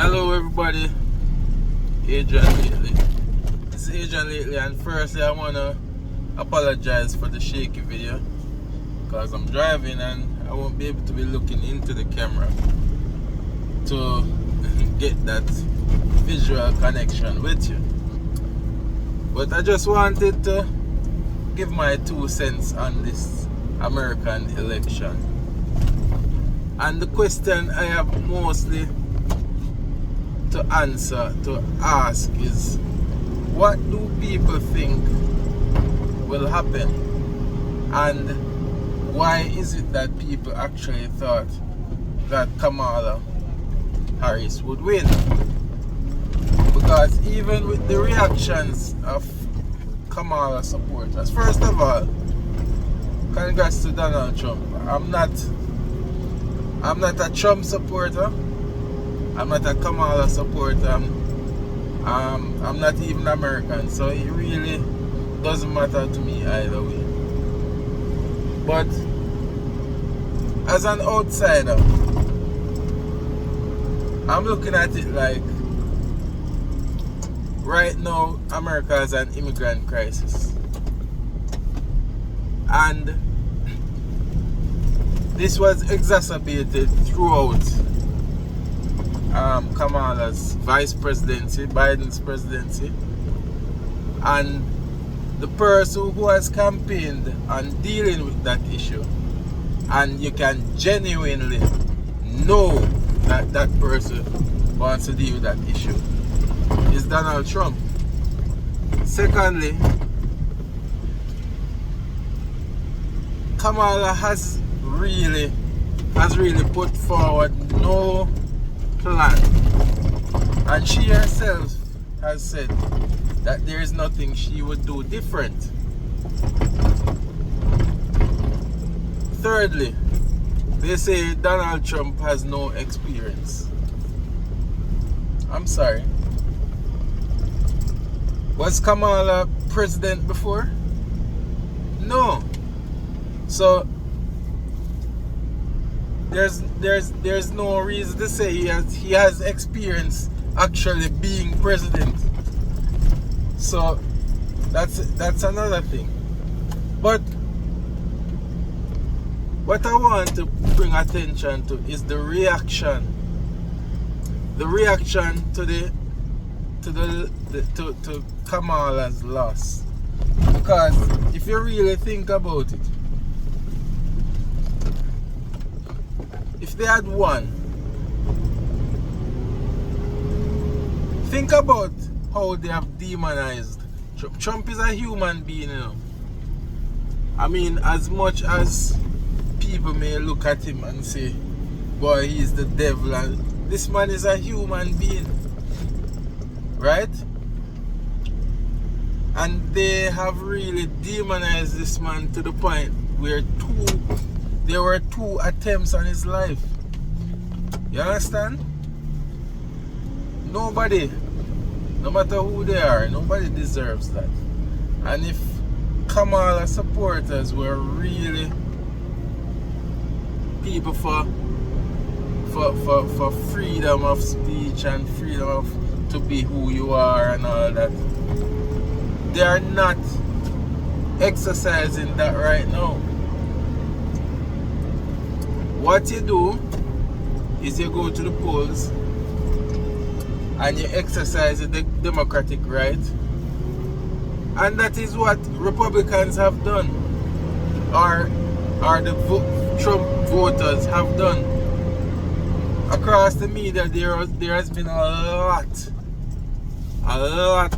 Hello everybody, Adrian Lately. This is Adrian Lately, and firstly I want to apologize for the shaky video because I'm driving and I won't be able to be looking into the camera to get that visual connection with you. But I just wanted to give my 2 cents on this American election. And the question I have mostly to ask is, what do people think will happen, and why is it that people actually thought that Kamala Harris would win? Because even with the reactions of Kamala supporters, first of all, congrats to Donald Trump. I'm not a Trump supporter. I'm not a Kamala supporter. I'm not even American, so it really doesn't matter to me either way. But as an outsider, I'm looking at it like right now America has an immigrant crisis, and this was exacerbated throughout Kamala's vice presidency, Biden's presidency, and the person who has campaigned on dealing with that issue, and you can genuinely know that that person wants to deal with that issue, is Donald Trump. Secondly, Kamala has really put forward no plan, and she herself has said that there is nothing she would do different. Thirdly, they say Donald Trump has no experience. I'm sorry. Was Kamala president before? No. So there's no reason to say he has experience actually being president. So that's another thing. But what I want to bring attention to is the reaction to Kamala's loss. Because if you really think about it, if they had won, think about how they have demonized Trump. Trump is a human being, you know. I mean, as much as people may look at him and say, boy, he's the devil, and this man is a human being, right? And they have really demonized this man to the point where there were 2 attempts on his life. You understand? Nobody, no matter who they are, nobody deserves that. And if Kamala supporters were really people for freedom of speech and freedom to be who you are and all that, they are not exercising that right now. What you do is you go to the polls and you exercise the democratic right, and that is what Republicans have done, or the Trump voters have done. Across the media, there has been a lot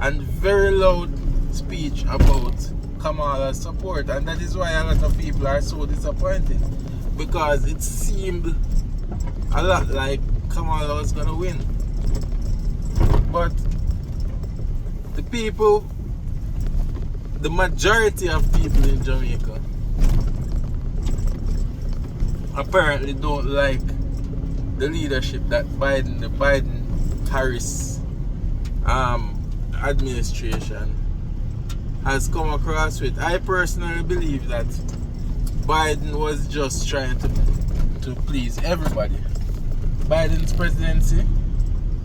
and very loud speech about Kamala's support, and that is why a lot of people are so disappointed, because it seemed a lot like Kamala was gonna win. But the people, the majority of people in Jamaica apparently don't like the leadership that the Biden-Harris administration has come across with. I personally believe that Biden was just trying to please everybody. Biden's presidency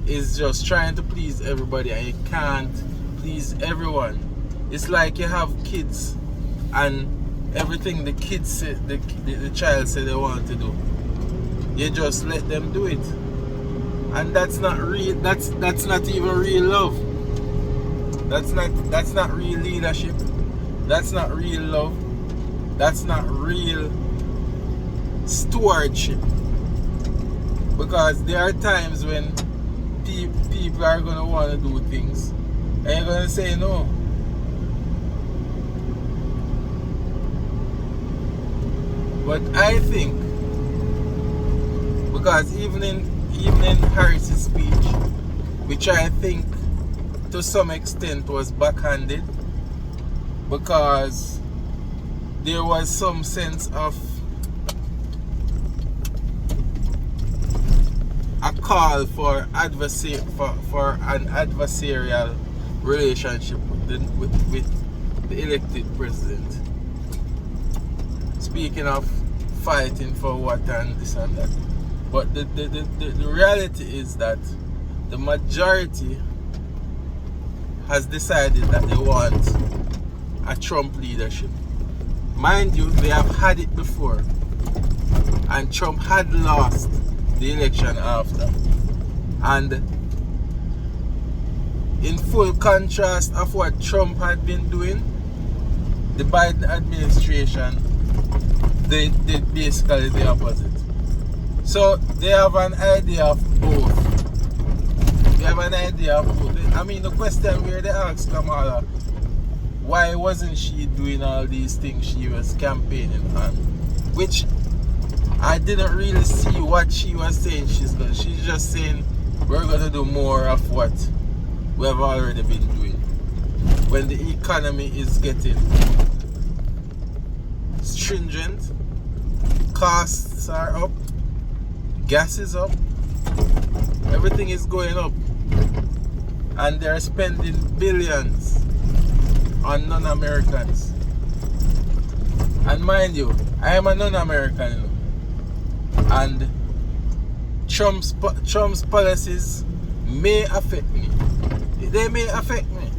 is just trying to please everybody, and you can't please everyone. It's like you have kids, and everything the kids say, the child said they want to do, you just let them do it, and that's not real. That's not even real love. That's not real leadership. That's not real love. That's not real stewardship. Because there are times when people are gonna want to do things, and you're gonna say no. But I think, because even in Harris's speech, which I think to some extent was backhanded, because there was some sense of a call for an adversarial relationship with the elected president. Speaking of fighting for what and this and that. But the reality is that the majority has decided that they want a Trump leadership. Mind you, they have had it before, and Trump had lost the election after. And in full contrast of what Trump had been doing, the Biden administration, they did basically the opposite. So they have an idea of both. They have an idea of both. I mean, the question where they asked Kamala, why wasn't she doing all these things she was campaigning on? Which I didn't really see what she was saying she's going to. She's just saying, we're going to do more of what we have already been doing. When the economy is getting stringent, costs are up, gas is up, everything is going up, and they're spending billions on non-Americans. And mind you, I am a non-American, you know, and Trump's policies may affect me. They may affect me.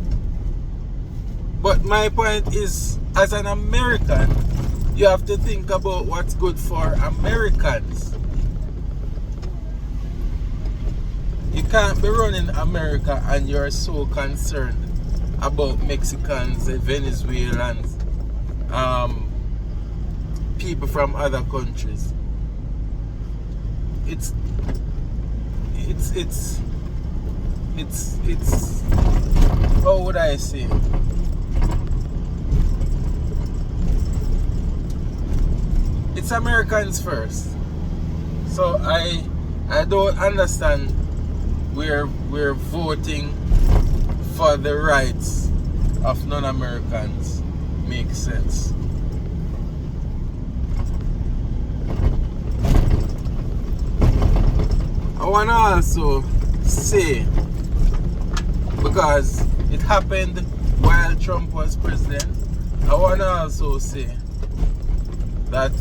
But my point is, as an American, you have to think about what's good for Americans. You can't be running America and you're so concerned about Mexicans, Venezuelans, people from other countries. It's how would I say? It's Americans first. So I don't understand where we're voting for the rights of non-Americans makes sense. I want to also say, because it happened while Trump was president, I want to also say that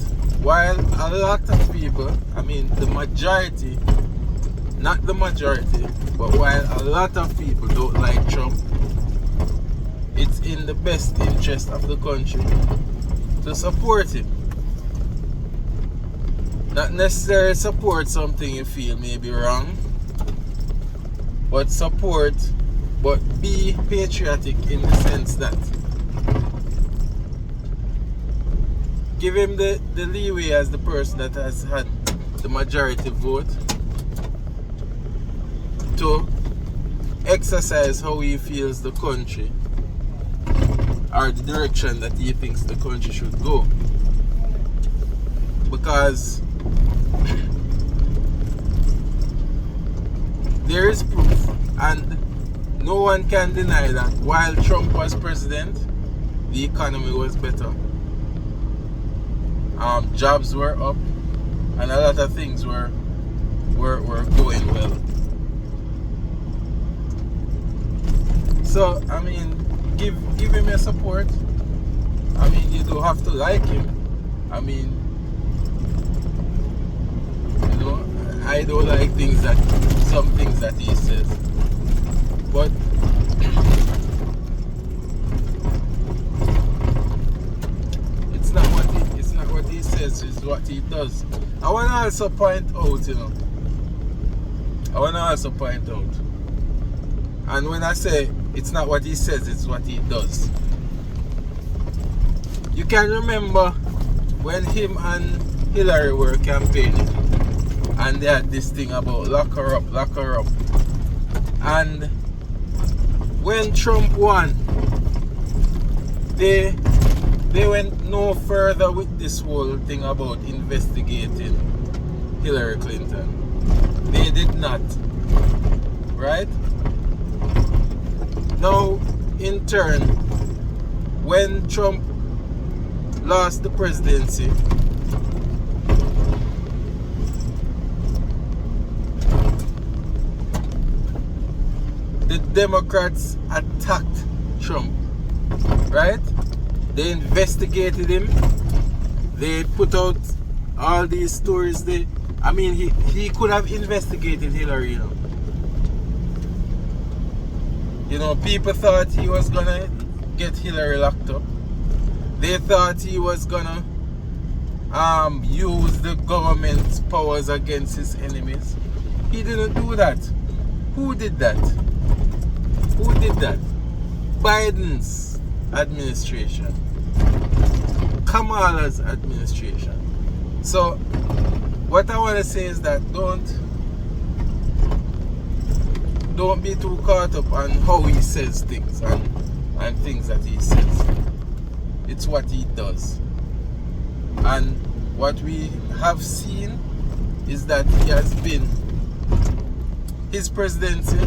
while a lot of people, I mean the majority, not the majority, but while a lot of people don't like Trump, it's in the best interest of the country to support him. Not necessarily support something you feel may be wrong, but support, but be patriotic in the sense that give him the leeway as the person that has had the majority vote to exercise how he feels the country, or the direction that he thinks the country should go. Because there is proof, and no one can deny that while Trump was president, the economy was better. Jobs were up, and a lot of things were going well. So I mean, give him your support. I mean, you don't have to like him. I mean, you know, I I don't like some things that he says. But it's not what he says, it's what he does. I wanna also point out, and when I say it's not what he says, it's what he does. You can remember when him and Hillary were campaigning and they had this thing about lock her up. And when Trump won, they went no further with this whole thing about investigating Hillary Clinton. They did not. Right? Now, in turn, when Trump lost the presidency, the Democrats attacked Trump, right? They investigated him. They put out all these stories. He could have investigated Hillary, people thought he was gonna get Hillary locked up. They thought he was gonna use the government's powers against his enemies. He didn't do that. Who did that? Biden's administration. Kamala's administration. So what I want to say is that don't be too caught up on how he says things and things that he says. It's what he does. And what we have seen is that his presidency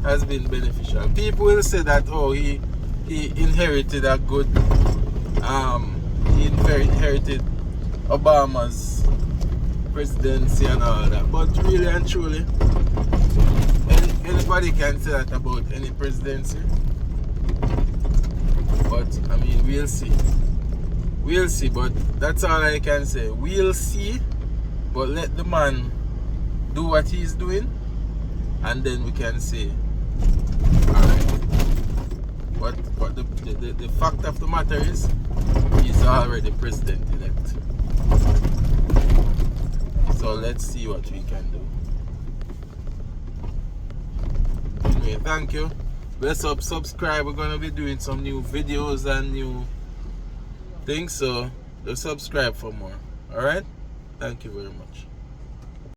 has been beneficial. People will say that he inherited a good he inherited Obama's presidency and all that. But really and truly, anybody can say that about any presidency. But we'll see, but that's all I can say. We'll see, but let the man do what he's doing, and then we can say, alright. But the fact of the matter is, he's already president-elect. So let's see what we can do. Anyway, thank you. Bless up, subscribe. We're gonna be doing some new videos and new things, so just subscribe for more. Alright? Thank you very much.